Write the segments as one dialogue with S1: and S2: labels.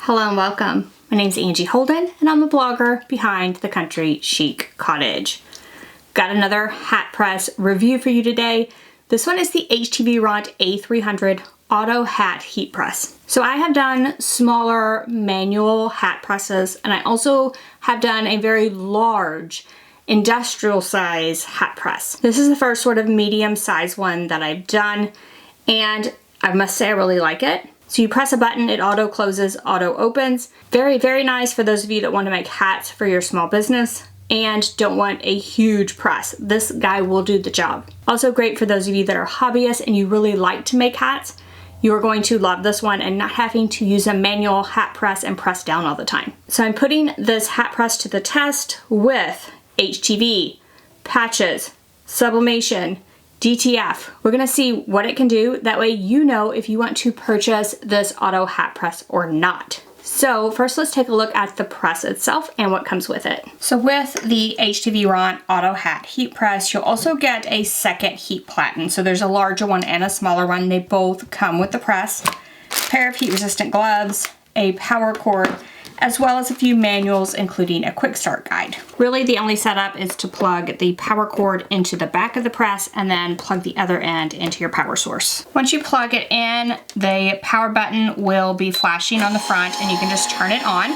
S1: Hello and welcome. My name's Angie Holden and I'm a blogger behind the Country Chic Cottage. Got another hat press review for you today. This one is the HTVRont A300 Auto Hat Heat Press. So I have done smaller manual hat presses, and I also have done a very large industrial size hat press. This is the first sort of medium size one that I've done, and I must say I really like it. So you press a button, it auto closes, auto opens. Very, very nice for those of you that want to make hats for your small business and don't want a huge press. This guy will do the job. Also great for those of you that are hobbyists and you really like to make hats. You're going to love this one and not having to use a manual hat press and press down all the time. So I'm putting this hat press to the test with HTV, patches, sublimation, DTF. We're gonna see what it can do. That way you know if you want to purchase this auto hat press or not. So first let's take a look at the press itself and what comes with it. So with the HTVRont Auto Hat Heat Press, you'll also get a second heat platen. So there's a larger one and a smaller one. They both come with the press. A pair of heat resistant gloves, a power cord, as well as a few manuals, including a quick start guide. Really, the only setup is to plug the power cord into the back of the press and then plug the other end into your power source. Once you plug it in, the power button will be flashing on the front and you can just turn it on.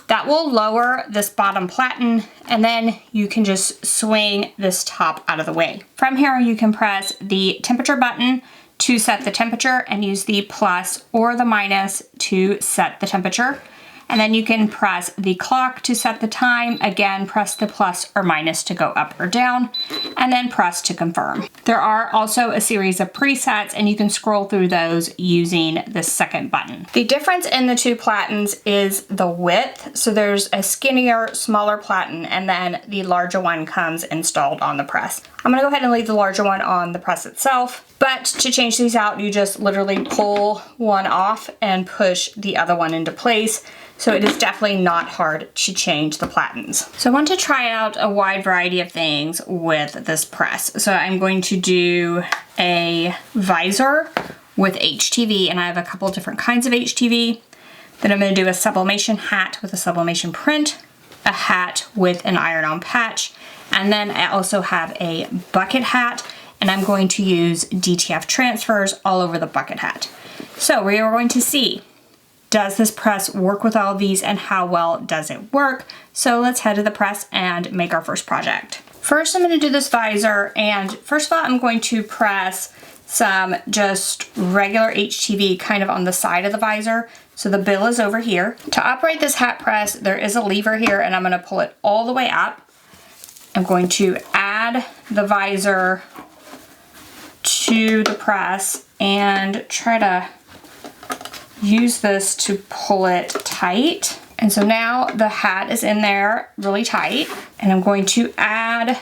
S1: That will lower this bottom platen, and then you can just swing this top out of the way. From here, you can press the temperature button to set the temperature and use the plus or the minus to set the temperature. And then you can press the clock to set the time. Again, press the plus or minus to go up or down, and then press to confirm. There are also a series of presets, and you can scroll through those using the second button. The difference in the two platens is the width. So there's a skinnier, smaller platen, and then the larger one comes installed on the press. I'm gonna go ahead and leave the larger one on the press itself, but to change these out, you just literally pull one off and push the other one into place. So it is definitely not hard to change the platens. So I want to try out a wide variety of things with this press. So I'm going to do a visor with HTV, and I have a couple different kinds of HTV. Then I'm going to do a sublimation hat with a sublimation print, a hat with an iron-on patch, and then I also have a bucket hat, and I'm going to use DTF transfers all over the bucket hat. So we are going to see, does this press work with all of these and how well does it work? So let's head to the press and make our first project. First, I'm going to do this visor, and first of all, I'm going to press some just regular HTV kind of on the side of the visor. So the bill is over here. To operate this hat press, there is a lever here, and I'm going to pull it all the way up. I'm going to add the visor to the press and try to use this to pull it tight. And so now the hat is in there really tight, and I'm going to add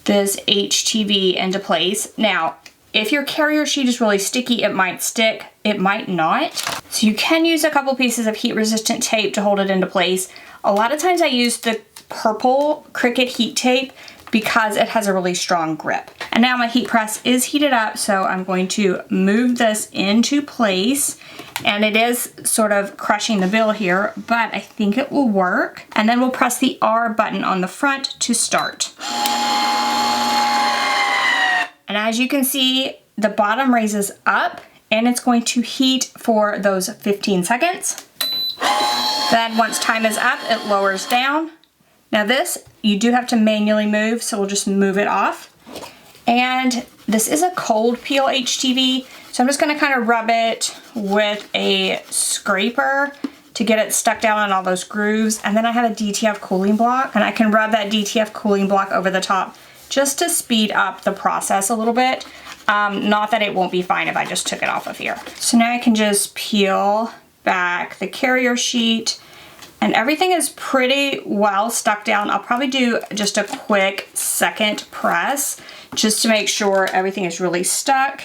S1: this HTV into place. Now, if your carrier sheet is really sticky, it might stick, it might not. So you can use a couple pieces of heat resistant tape to hold it into place. A lot of times I use the purple Cricut heat tape because it has a really strong grip. And now my heat press is heated up, so I'm going to move this into place, and it is sort of crushing the bill here, but I think it will work. And then we'll press the R button on the front to start. And as you can see, the bottom raises up, and it's going to heat for those 15 seconds. Then once time is up, it lowers down. Now this, you do have to manually move, so we'll just move it off. And this is a cold peel HTV, so I'm just gonna kind of rub it with a scraper to get it stuck down on all those grooves. And then I have a DTF cooling block, and I can rub that DTF cooling block over the top just to speed up the process a little bit. Not that it won't be fine if I just took it off of here. So now I can just peel back the carrier sheet, and everything is pretty well stuck down. I'll probably do just a quick second press just to make sure everything is really stuck.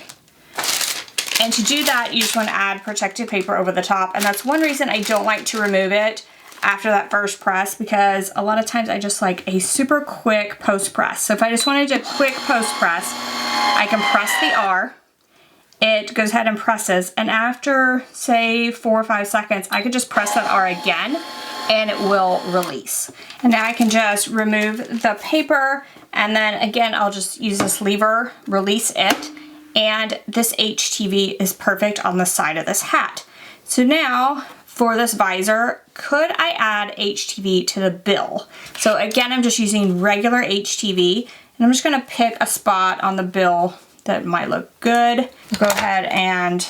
S1: And to do that, you just want to add protective paper over the top. And that's one reason I don't like to remove it after that first press, because a lot of times I just like a super quick post press. So if I just wanted a quick post press, I can press the R, it goes ahead and presses, and after say 4 or 5 seconds, I could just press that R again and it will release. And now I can just remove the paper, and then again, I'll just use this lever, release it, and this HTV is perfect on the side of this hat. So now for this visor, could I add HTV to the bill? So again, I'm just using regular HTV, and I'm just gonna pick a spot on the bill that might look good. Go ahead and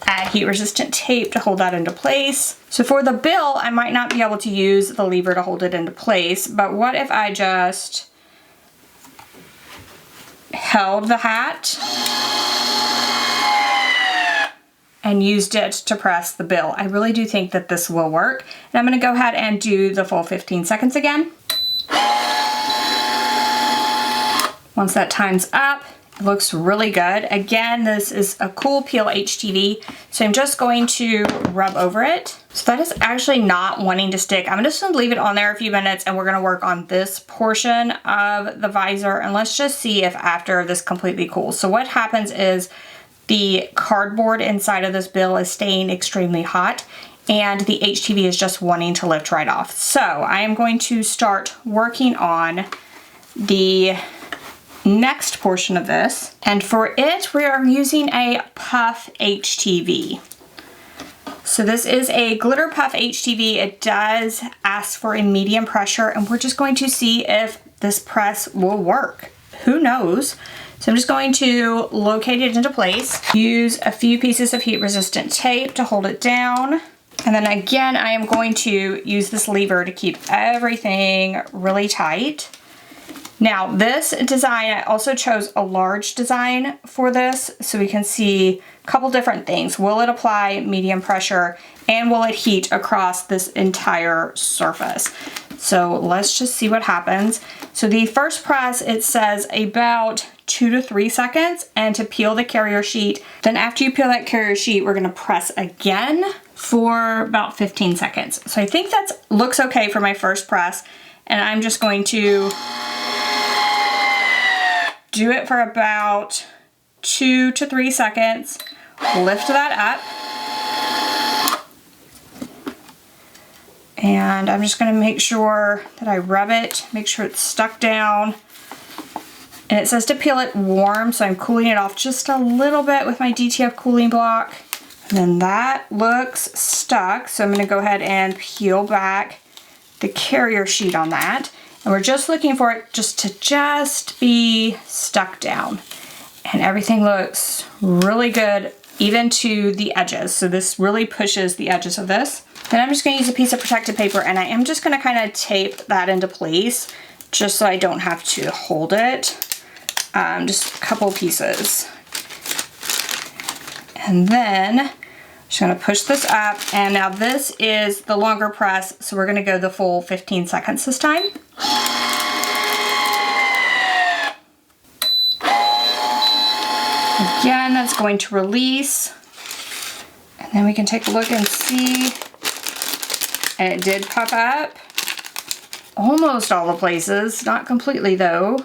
S1: add heat resistant tape to hold that into place. So for the bill, I might not be able to use the lever to hold it into place, but what if I just held the hat and used it to press the bill? I really do think that this will work. And I'm gonna go ahead and do the full 15 seconds again. Once that time's up, it looks really good. Again, this is a cool peel HTV, so I'm just going to rub over it. So that is actually not wanting to stick. I'm just gonna leave it on there a few minutes, and we're gonna work on this portion of the visor, and let's just see if after this completely cools. So what happens is the cardboard inside of this bill is staying extremely hot, and the HTV is just wanting to lift right off. So I am going to start working on the next portion of this, and for it we are using a puff HTV. So this is a glitter puff HTV. It does ask for a medium pressure, and we're just going to see if this press will work. Who knows? So I'm just going to locate it into place, use a few pieces of heat resistant tape to hold it down, and then again I am going to use this lever to keep everything really tight. Now this design, I also chose a large design for this so we can see a couple different things. Will it apply medium pressure, and will it heat across this entire surface? So let's just see what happens. So the first press, it says about 2 to 3 seconds, and to peel the carrier sheet. Then after you peel that carrier sheet, we're gonna press again for about 15 seconds. So I think that looks okay for my first press, and I'm just going to do it for about 2 to 3 seconds, lift that up, and I'm just gonna make sure that I rub it, make sure it's stuck down. And it says to peel it warm, so I'm cooling it off just a little bit with my DTF cooling block. And then that looks stuck, so I'm gonna go ahead and peel back the carrier sheet on that. And we're just looking for it just to be stuck down. And everything looks really good, even to the edges. So this really pushes the edges of this. Then I'm just gonna use a piece of protective paper, and I am just gonna kind of tape that into place just so I don't have to hold it. Just a couple pieces. And then I'm just gonna push this up, and now this is the longer press, so we're gonna go the full 15 seconds this time. Again, that's going to release, and then we can take a look and see, and it did puff up almost all the places, not completely though.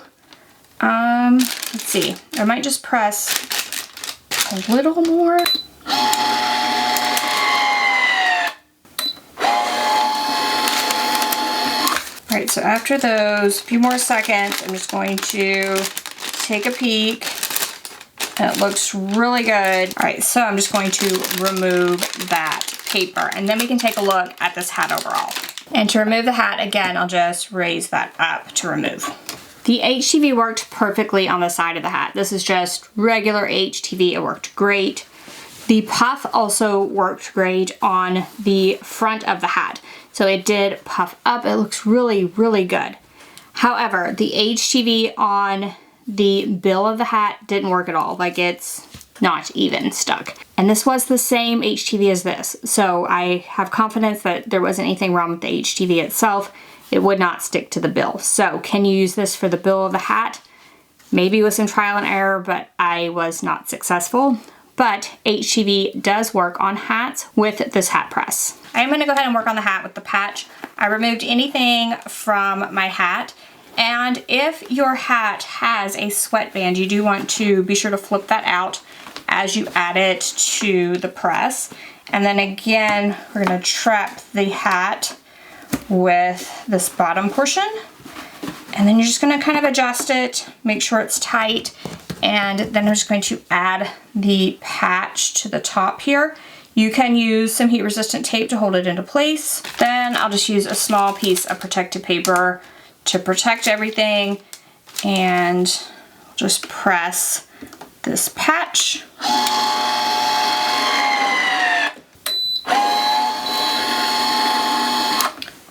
S1: Let's see, I might just press a little more. Alright, so after those few more seconds, I'm just going to take a peek, and it looks really good. Alright, so I'm just going to remove that paper, and then we can take a look at this hat overall. And to remove the hat, again, I'll just raise that up to remove. The HTV worked perfectly on the side of the hat. This is just regular HTV, it worked great. The puff also worked great on the front of the hat. So it did puff up, it looks really, really good. However, the HTV on the bill of the hat didn't work at all. Like, it's not even stuck. And this was the same HTV as this. So I have confidence that there wasn't anything wrong with the HTV itself. It would not stick to the bill. So can you use this for the bill of the hat? Maybe with some trial and error, but I was not successful. But HTV does work on hats with this hat press. I am gonna go ahead and work on the hat with the patch. I removed anything from my hat. And if your hat has a sweatband, you do want to be sure to flip that out as you add it to the press. And then again, we're gonna trap the hat with this bottom portion. And then you're just gonna kind of adjust it, make sure it's tight. And then I'm just going to add the patch to the top here. You can use some heat resistant tape to hold it into place. Then I'll just use a small piece of protective paper to protect everything, and just press this patch.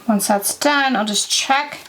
S1: Once that's done, I'll just check,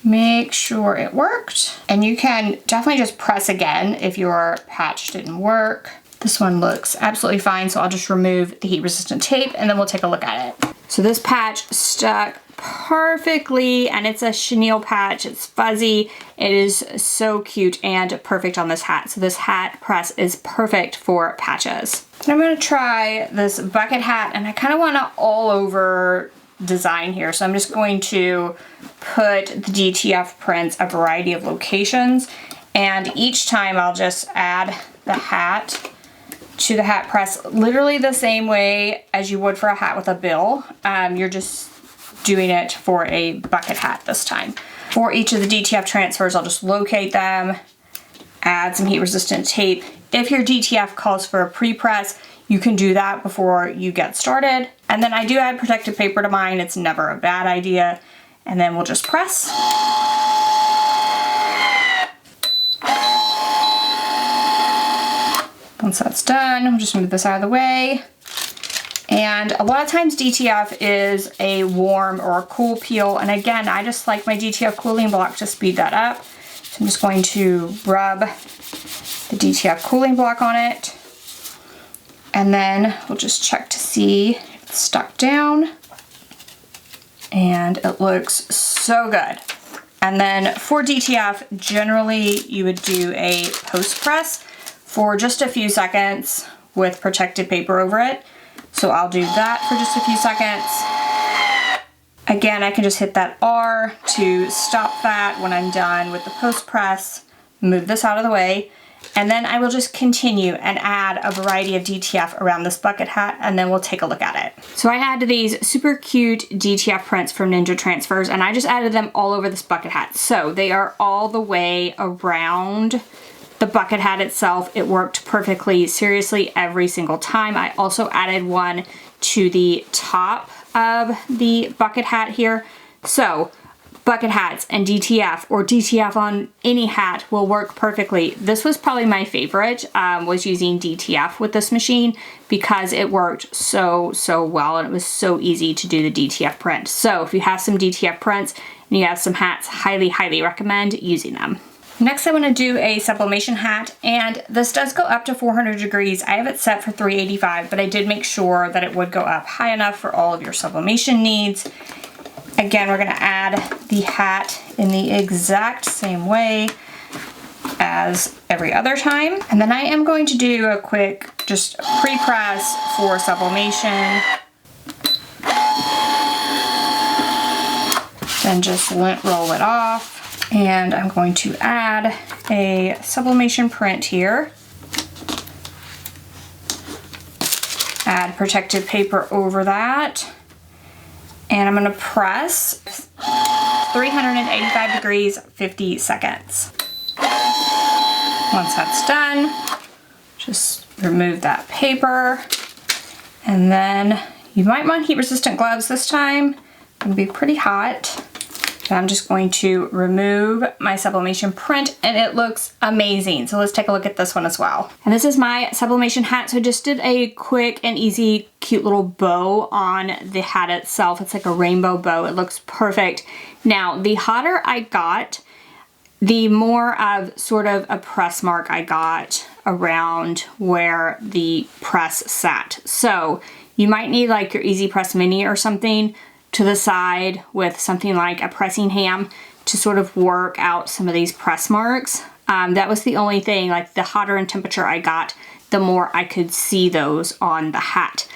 S1: make sure it worked. And you can definitely just press again if your patch didn't work. This one looks absolutely fine, so I'll just remove the heat resistant tape and then we'll take a look at it. So this patch stuck perfectly, and it's a chenille patch. It's fuzzy. It is so cute and perfect on this hat. So this hat press is perfect for patches. And I'm gonna try this bucket hat, and I kind of want an all over design here. So I'm just going to put the DTF prints a variety of locations, and each time I'll just add the hat to the hat press literally the same way as you would for a hat with a bill. You're just doing it for a bucket hat this time. For each of the DTF transfers, I'll just locate them, add some heat resistant tape. If your DTF calls for a pre-press, you can do that before you get started. And then I do add protective paper to mine. It's never a bad idea. And then we'll just press. Once that's done, I'll just move this out of the way. And a lot of times DTF is a warm or a cool peel. And again, I just like my DTF cooling block to speed that up. So I'm just going to rub the DTF cooling block on it. And then we'll just check to see if it's stuck down. And it looks so good. And then for DTF, generally you would do a post press for just a few seconds with protective paper over it. So I'll do that for just a few seconds. Again, I can just hit that R to stop that when I'm done with the post press, move this out of the way, and then I will just continue and add a variety of DTF around this bucket hat, and then we'll take a look at it. So I added these super cute DTF prints from Ninja Transfers, and I just added them all over this bucket hat. So they are all the way around the bucket hat itself. It worked perfectly, seriously, every single time. I also added one to the top of the bucket hat here. So bucket hats and DTF, or DTF on any hat, will work perfectly. This was probably my favorite, was using DTF with this machine, because it worked so well, and it was so easy to do the DTF print. So if you have some DTF prints and you have some hats, highly recommend using them. Next, I want to do a sublimation hat, and this does go up to 400 degrees. I have it set for 385, but I did make sure that it would go up high enough for all of your sublimation needs. Again, we're going to add the hat in the exact same way as every other time. And then I am going to do a quick just pre-press for sublimation. Then just lint roll it off. And I'm going to add a sublimation print here. Add protective paper over that. And I'm going to press 385 degrees, 50 seconds. Once that's done, just remove that paper. And then you might want heat resistant gloves this time. It'll be pretty hot. I'm just going to remove my sublimation print, and it looks amazing. So let's take a look at this one as well. And this is my sublimation hat. So I just did a quick and easy, cute little bow on the hat itself. It's like a rainbow bow. It looks perfect. Now, the hotter I got, the more of sort of a press mark I got around where the press sat. So you might need like your Easy Press Mini or something to the side with something like a pressing ham to sort of work out some of these press marks. That was the only thing. Like, the hotter in temperature I got, the more I could see those on the hat.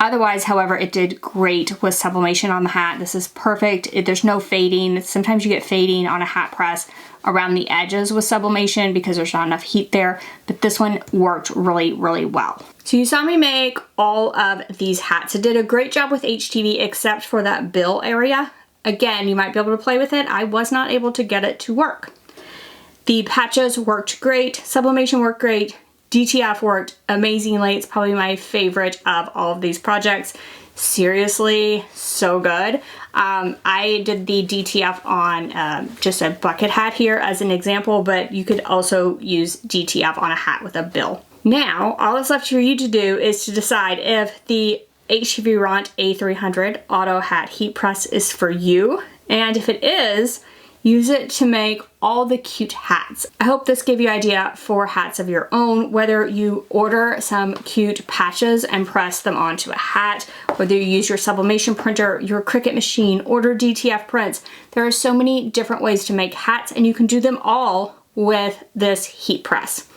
S1: Otherwise, however, it did great with sublimation on the hat. This is perfect. There's no fading. Sometimes you get fading on a hat press around the edges with sublimation because there's not enough heat there, but this one worked really, really well. So you saw me make all of these hats. It did a great job with HTV except for that bill area. Again, you might be able to play with it. I was not able to get it to work. The patches worked great. Sublimation worked great. DTF worked amazingly. It's probably my favorite of all of these projects. Seriously, so good. I did the DTF on just a bucket hat here as an example, but you could also use DTF on a hat with a bill. Now, all that's left for you to do is to decide if the HTVRont A300 Auto Hat Heat Press is for you, and if it is, use it to make all the cute hats. I hope this gave you an idea for hats of your own, whether you order some cute patches and press them onto a hat, whether you use your sublimation printer, your Cricut machine, order DTF prints. There are so many different ways to make hats, and you can do them all with this heat press.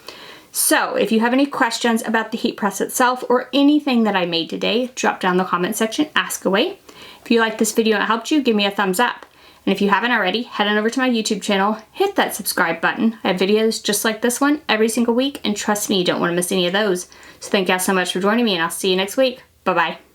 S1: So if you have any questions about the heat press itself or anything that I made today, drop down in the comment section, ask away. If you liked this video and it helped you, give me a thumbs up. And if you haven't already, head on over to my YouTube channel, hit that subscribe button. I have videos just like this one every single week, and trust me, you don't want to miss any of those. So thank you all so much for joining me, and I'll see you next week. Bye-bye.